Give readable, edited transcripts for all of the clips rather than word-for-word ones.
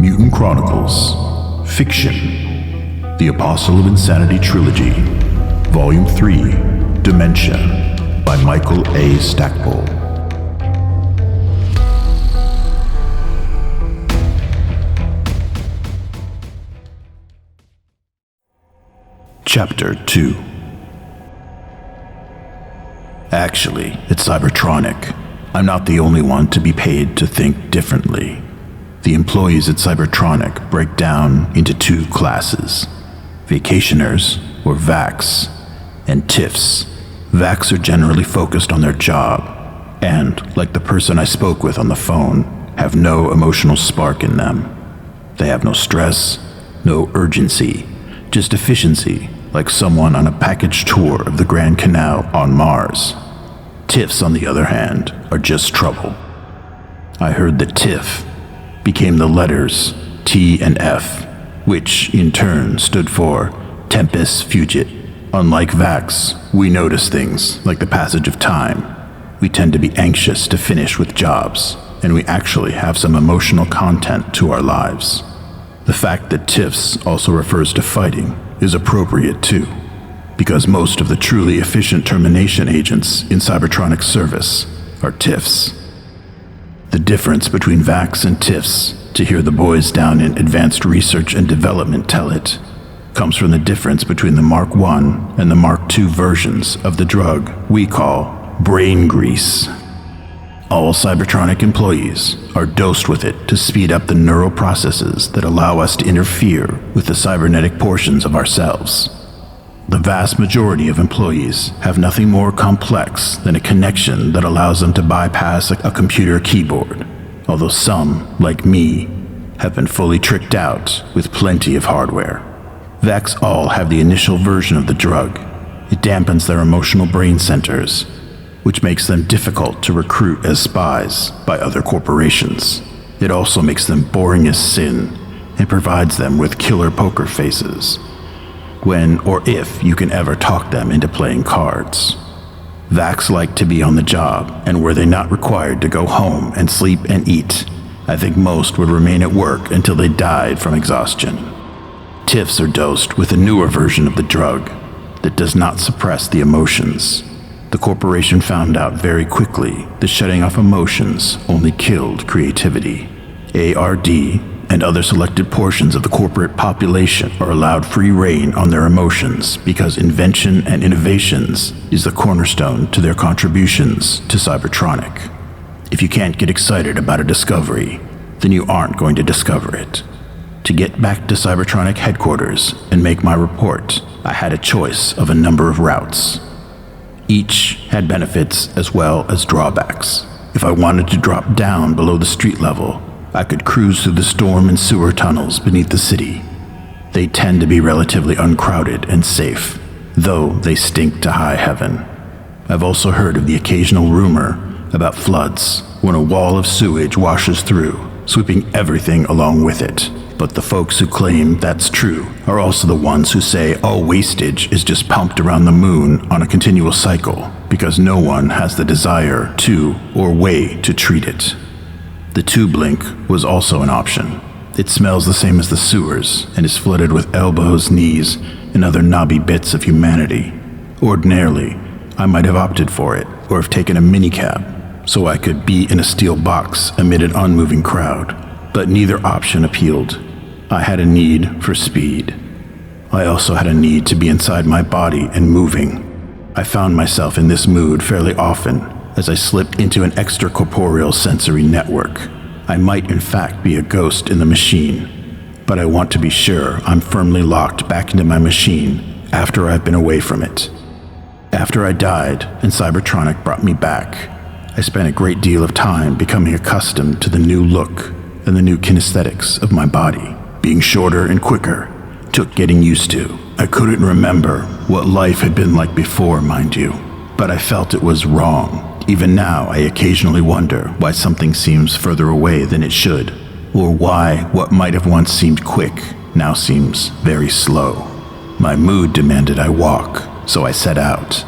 Mutant Chronicles, Fiction, The Apostle of Insanity Trilogy, Volume 3, Dementia, by Michael A. Stackpole. Chapter 2. Actually, at Cybertronic, I'm not the only one to be paid to think differently. The employees at Cybertronic break down into two classes: vacationers, or VACs, and TIFs. VACs are generally focused on their job, and, like the person I spoke with on the phone, have no emotional spark in them. They have no stress, no urgency, just efficiency, like someone on a package tour of the Grand Canal on Mars. TIFs, on the other hand, are just trouble. I heard that TIF became the letters T and F, which in turn stood for Tempus Fugit. Unlike VACs, we notice things like the passage of time. We tend to be anxious to finish with jobs, and we actually have some emotional content to our lives. The fact that TIFs also refers to fighting is appropriate too, because most of the truly efficient termination agents in Cybertronic's service are TIFs. The difference between VACs and TIFs, to hear the boys down in Advanced Research and Development tell it, comes from the difference between the Mark I and the Mark II versions of the drug we call brain grease. All Cybertronic employees are dosed with it to speed up the neural processes that allow us to interfere with the cybernetic portions of ourselves. The vast majority of employees have nothing more complex than a connection that allows them to bypass a computer keyboard, although some, like me, have been fully tricked out with plenty of hardware. VACs all have the initial version of the drug. It dampens their emotional brain centers, which makes them difficult to recruit as spies by other corporations. It also makes them boring as sin and provides them with killer poker faces when or if you can ever talk them into playing cards. VACs like to be on the job, and were they not required to go home and sleep and eat, I think most would remain at work until they died from exhaustion. TIFs are dosed with a newer version of the drug that does not suppress the emotions. The corporation found out very quickly that shutting off emotions only killed creativity. ARD and other selected portions of the corporate population are allowed free rein on their emotions because invention and innovations is the cornerstone to their contributions to Cybertronic. If you can't get excited about a discovery, then you aren't going to discover it. To get back to Cybertronic headquarters and make my report, I had a choice of a number of routes. Each had benefits as well as drawbacks. If I wanted to drop down below the street level, I could cruise through the storm and sewer tunnels beneath the city. They tend to be relatively uncrowded and safe, though they stink to high heaven. I've also heard of the occasional rumor about floods when a wall of sewage washes through, sweeping everything along with it. But the folks who claim that's true are also the ones who say all wastage is just pumped around the moon on a continual cycle because no one has the desire to or way to treat it. The tube link was also an option. It smells the same as the sewers and is flooded with elbows, knees, and other knobby bits of humanity. Ordinarily, I might have opted for it or have taken a minicab so I could be in a steel box amid an unmoving crowd. But neither option appealed. I had a need for speed. I also had a need to be inside my body and moving. I found myself in this mood fairly often as I slipped into an extracorporeal sensory network. I might in fact be a ghost in the machine, but I want to be sure I'm firmly locked back into my machine after I've been away from it. After I died and Cybertronic brought me back, I spent a great deal of time becoming accustomed to the new look and the new kinesthetics of my body. Being shorter and quicker took getting used to. I couldn't remember what life had been like before, mind you, but I felt it was wrong. Even now, I occasionally wonder why something seems further away than it should, or why what might have once seemed quick now seems very slow. My mood demanded I walk, so I set out.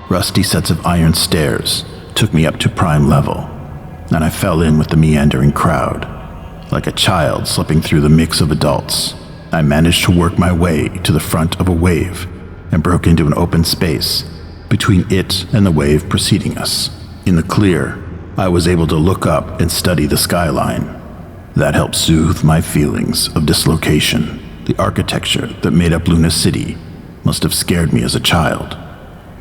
Rusty sets of iron stairs took me up to prime level, and I fell in with the meandering crowd. like a child slipping through the mix of adults. I managed to work my way to the front of a wave and broke into an open space between it and the wave preceding us. In the clear, I was able to look up and study the skyline. That helped soothe my feelings of dislocation. The architecture that made up Luna City must have scared me as a child.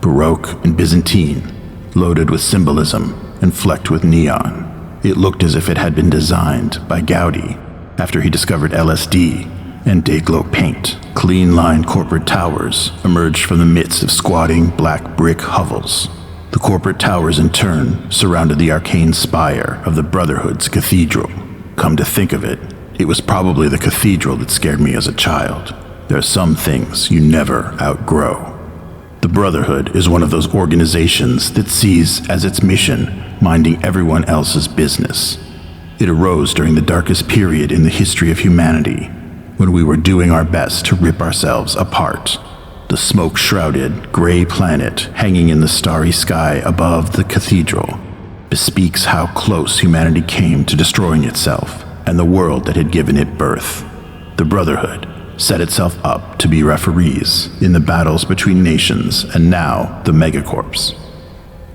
Baroque and Byzantine, loaded with symbolism and flecked with neon. It looked as if it had been designed by Gaudi after he discovered LSD and Dayglow paint. Clean-lined corporate towers emerged from the midst of squatting black brick hovels. The corporate towers in turn surrounded the arcane spire of the Brotherhood's cathedral. Come to think of it, it was probably the cathedral that scared me as a child. There are some things you never outgrow. The Brotherhood is one of those organizations that sees as its mission minding everyone else's business. It arose during the darkest period in the history of humanity, when we were doing our best to rip ourselves apart. The smoke-shrouded, gray planet hanging in the starry sky above the cathedral bespeaks how close humanity came to destroying itself and the world that had given it birth. The Brotherhood set itself up to be referees in the battles between nations and now the Megacorps.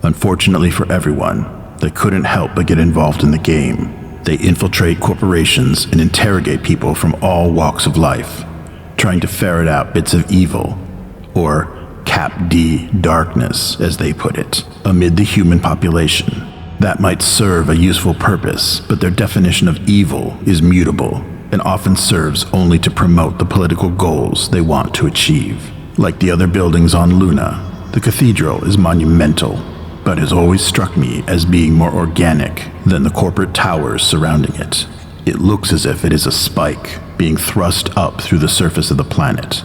Unfortunately for everyone, they couldn't help but get involved in the game. They infiltrate corporations and interrogate people from all walks of life, trying to ferret out bits of evil, or Cap D darkness, as they put it, amid the human population. That might serve a useful purpose, but their definition of evil is mutable and often serves only to promote the political goals they want to achieve. Like the other buildings on Luna, the cathedral is monumental, but has always struck me as being more organic than the corporate towers surrounding it. It looks as if it is a spike being thrust up through the surface of the planet,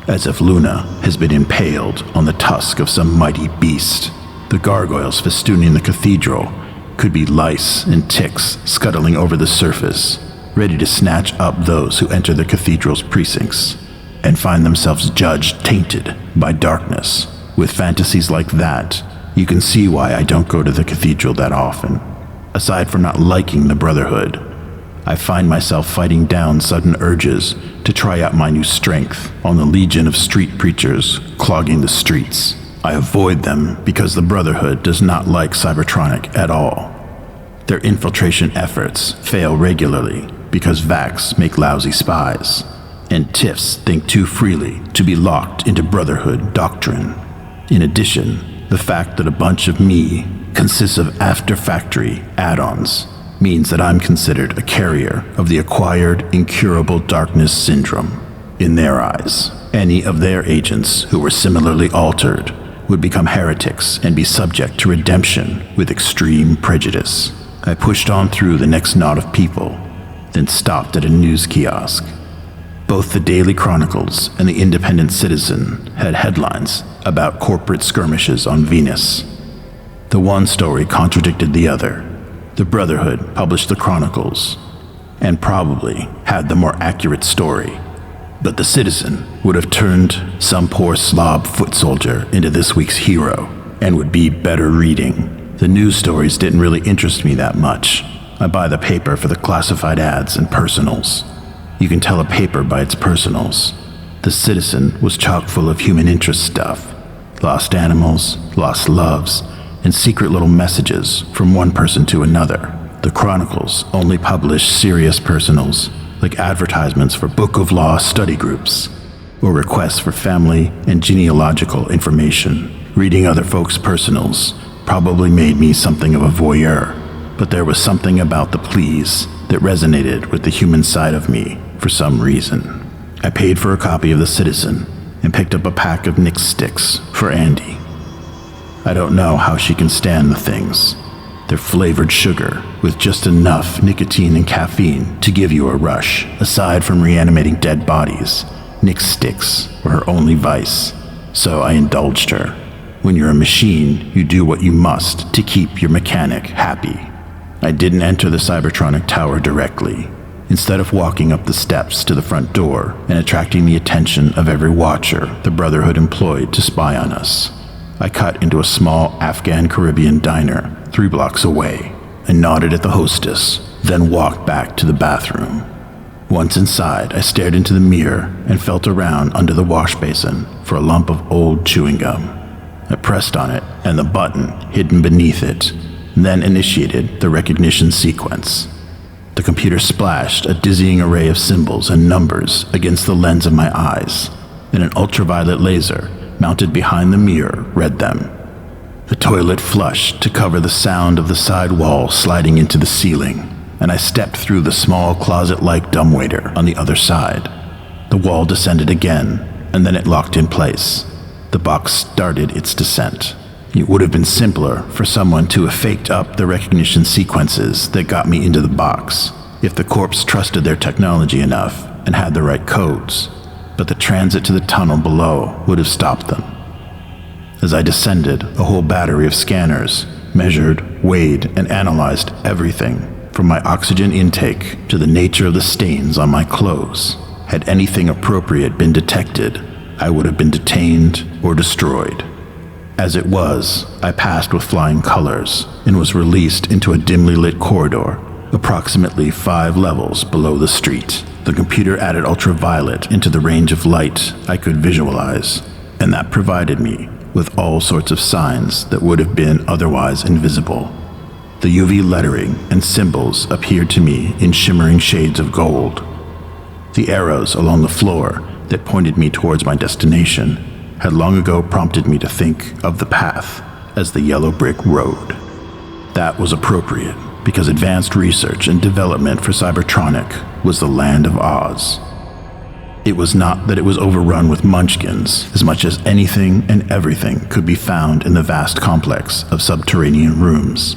as if Luna has been impaled on the tusk of some mighty beast. The gargoyles festooning the cathedral could be lice and ticks scuttling over the surface, ready to snatch up those who enter the cathedral's precincts and find themselves judged tainted by darkness. With fantasies like that, you can see why I don't go to the cathedral that often. Aside from not liking the Brotherhood, I find myself fighting down sudden urges to try out my new strength on the legion of street preachers clogging the streets. I avoid them because the Brotherhood does not like Cybertronic at all. Their infiltration efforts fail regularly because Vax make lousy spies, and TIFs think too freely to be locked into Brotherhood doctrine. In addition, the fact that a bunch of me consists of after-factory add-ons means that I'm considered a carrier of the acquired incurable darkness syndrome. In their eyes, any of their agents who were similarly altered would become heretics and be subject to redemption with extreme prejudice. I pushed on through the next knot of people, then stopped at a news kiosk. Both the Daily Chronicles and the Independent Citizen had headlines about corporate skirmishes on Venus. The one story contradicted the other. The Brotherhood published the Chronicles, and probably had the more accurate story. But the Citizen would have turned some poor slob foot soldier into this week's hero, and would be better reading. The news stories didn't really interest me that much. I buy the paper for the classified ads and personals. You can tell a paper by its personals. The Citizen was chock full of human interest stuff. Lost animals, lost loves, and secret little messages from one person to another. The Chronicles only published serious personals, like advertisements for Book of Law study groups, or requests for family and genealogical information. Reading other folks' personals probably made me something of a voyeur, but there was something about the pleas that resonated with the human side of me for some reason. I paid for a copy of The Citizen and picked up a pack of Nick sticks for Andy. I don't know how she can stand the things. They're flavored sugar with just enough nicotine and caffeine to give you a rush. Aside from reanimating dead bodies, Nick sticks were her only vice, so I indulged her. When you're a machine, you do what you must to keep your mechanic happy. I didn't enter the Cybertronic tower directly. Instead of walking up the steps to the front door and attracting the attention of every watcher the Brotherhood employed to spy on us, I cut into a small Afghan Caribbean diner 3 blocks away. I nodded at the hostess, then walked back to the bathroom. Once inside, I stared into the mirror and felt around under the wash basin for a lump of old chewing gum. I pressed on it, and the button hidden beneath it, then initiated the recognition sequence. The computer splashed a dizzying array of symbols and numbers against the lens of my eyes, and an ultraviolet laser mounted behind the mirror read them. The toilet flushed to cover the sound of the side wall sliding into the ceiling, and I stepped through the small closet-like dumbwaiter on the other side. The wall descended again, and then it locked in place. The box started its descent. It would have been simpler for someone to have faked up the recognition sequences that got me into the box, if the corpse trusted their technology enough and had the right codes, but the transit to the tunnel below would have stopped them. As I descended, a whole battery of scanners measured, weighed, and analyzed everything, from my oxygen intake to the nature of the stains on my clothes. Had anything appropriate been detected, I would have been detained or destroyed. As it was, I passed with flying colors and was released into a dimly lit corridor, approximately 5 levels below the street. The computer added ultraviolet into the range of light I could visualize, and that provided me with all sorts of signs that would have been otherwise invisible. The UV lettering and symbols appeared to me in shimmering shades of gold. The arrows along the floor that pointed me towards my destination had long ago prompted me to think of the path as the yellow brick road. That was appropriate, because advanced research and development for Cybertronic was the land of Oz. It was not that it was overrun with munchkins, as much as anything and everything could be found in the vast complex of subterranean rooms.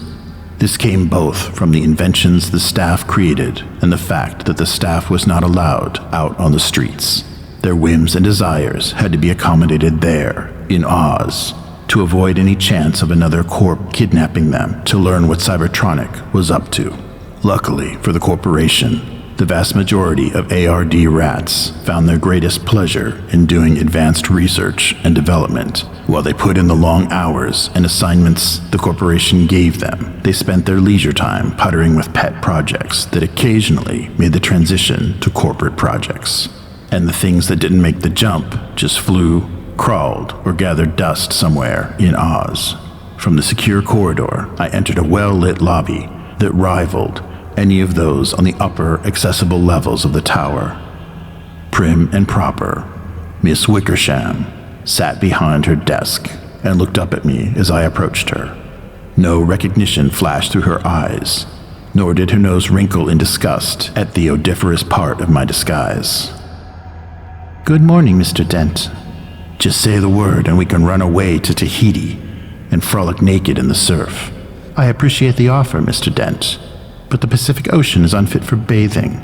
This came both from the inventions the staff created and the fact that the staff was not allowed out on the streets. Their whims and desires had to be accommodated there, in Oz, to avoid any chance of another corp kidnapping them to learn what Cybertronic was up to. Luckily for the corporation, the vast majority of ARD rats found their greatest pleasure in doing advanced research and development. While they put in the long hours and assignments the corporation gave them, they spent their leisure time puttering with pet projects that occasionally made the transition to corporate projects. And the things that didn't make the jump just flew, crawled, or gathered dust somewhere in Oz. From the secure corridor, I entered a well-lit lobby that rivaled any of those on the upper, accessible levels of the tower. Prim and proper, Miss Wickersham sat behind her desk and looked up at me as I approached her. No recognition flashed through her eyes, nor did her nose wrinkle in disgust at the odoriferous part of my disguise. "Good morning, Mr. Dent. Just say the word and we can run away to Tahiti and frolic naked in the surf. I appreciate the offer, Mr. Dent, but the Pacific Ocean is unfit for bathing.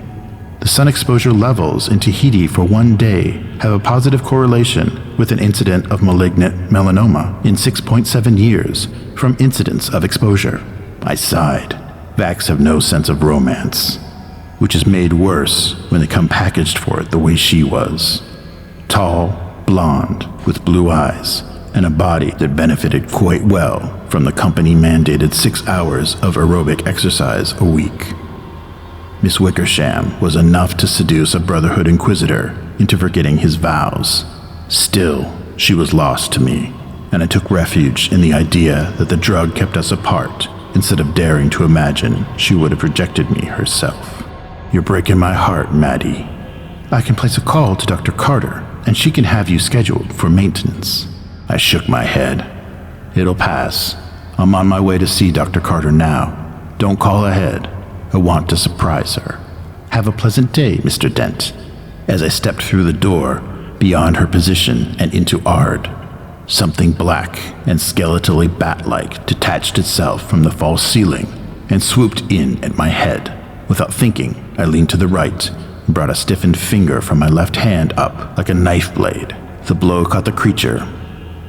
The sun exposure levels in Tahiti for one day have a positive correlation with an incident of malignant melanoma in 6.7 years from incidents of exposure." I sighed. Vacs have no sense of romance, which is made worse when they come packaged for it the way she was. Tall, blonde, with blue eyes, and a body that benefited quite well from the company-mandated 6 hours of aerobic exercise a week. Miss Wickersham was enough to seduce a Brotherhood Inquisitor into forgetting his vows. Still, she was lost to me, and I took refuge in the idea that the drug kept us apart, instead of daring to imagine she would have rejected me herself. "You're breaking my heart, Maddie. I can place a call to Dr. Carter, and she can have you scheduled for maintenance." I shook my head. "It'll pass. I'm on my way to see Dr. Carter now. Don't call ahead. I want to surprise her. Have a pleasant day, Mr. Dent." As I stepped through the door, beyond her position and into Ard, something black and skeletally bat-like detached itself from the false ceiling and swooped in at my head. Without thinking, I leaned to the right and brought a stiffened finger from my left hand up like a knife blade. The blow caught the creature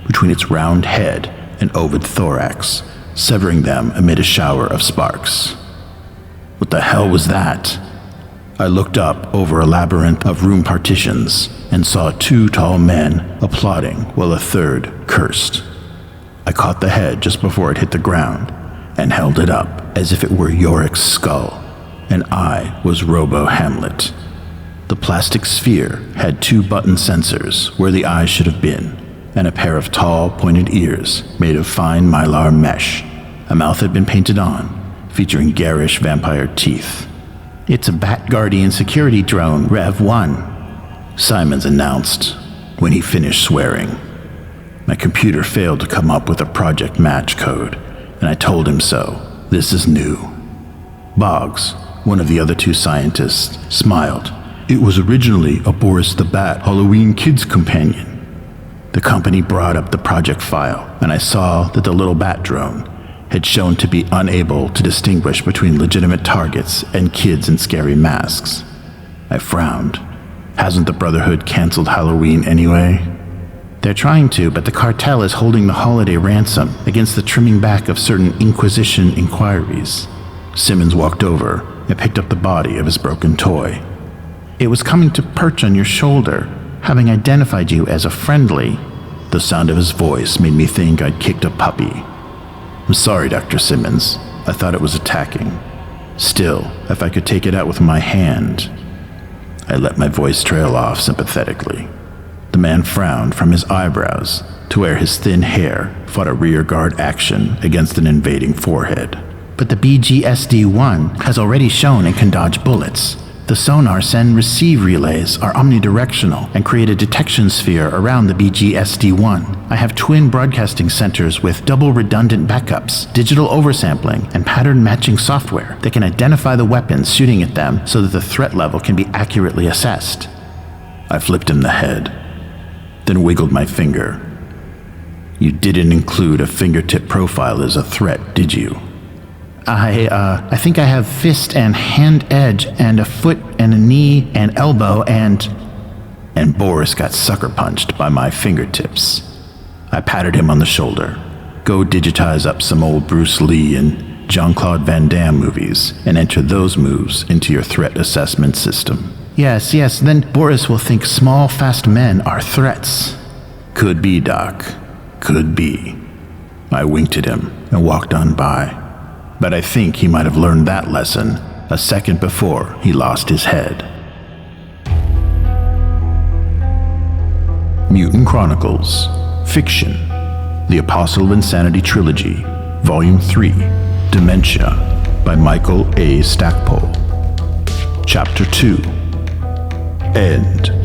between its round head and ovid thorax, severing them amid a shower of sparks. What the hell was that? I looked up over a labyrinth of room partitions and saw 2 tall men applauding while a third cursed. I caught the head just before it hit the ground and held it up as if it were Yorick's skull, and I was Robo-Hamlet. The plastic sphere had 2 button sensors where the eyes should have been, and a pair of tall, pointed ears made of fine mylar mesh. A mouth had been painted on, featuring garish vampire teeth. "It's a Bat Guardian security drone, Rev 1, Simons announced when he finished swearing. My computer failed to come up with a project match code, and I told him so. This is new. Boggs, one of the other 2 scientists, smiled. It was originally a Boris the Bat Halloween Kids Companion. The company brought up the project file, and I saw that the little bat drone had shown to be unable to distinguish between legitimate targets and kids in scary masks. I frowned. Hasn't the Brotherhood canceled Halloween anyway? They're trying to, but the cartel is holding the holiday ransom against the trimming back of certain Inquisition inquiries. Simmons walked over and picked up the body of his broken toy. It was coming to perch on your shoulder, having identified you as a friendly. The sound of his voice made me think I'd kicked a puppy. I'm sorry, Dr. Simmons. I thought it was attacking. Still, if I could take it out with my hand. I let my voice trail off sympathetically. The man frowned from his eyebrows to where his thin hair fought a rearguard action against an invading forehead. But the BGSD-1 has already shown it can dodge bullets. The sonar send-receive relays are omnidirectional and create a detection sphere around the BGSD-1. I have twin broadcasting centers with double redundant backups, digital oversampling, and pattern matching software that can identify the weapons shooting at them so that the threat level can be accurately assessed. I flipped him the head, then wiggled my finger. You didn't include a fingertip profile as a threat, did you? I think I have fist and hand edge and a foot and a knee and elbow and Boris got sucker punched by my fingertips. I patted him on the shoulder. Go digitize up some old Bruce Lee and Jean-Claude Van Damme movies and enter those moves into your threat assessment system. Yes, then Boris will think small, fast men are threats. Could be, Doc. Could be. I winked at him and walked on by. But I think he might have learned that lesson a second before he lost his head. Mutant Chronicles, Fiction, The Apostle of Insanity Trilogy, Volume 3, Dementia, by Michael A. Stackpole. Chapter 2, End.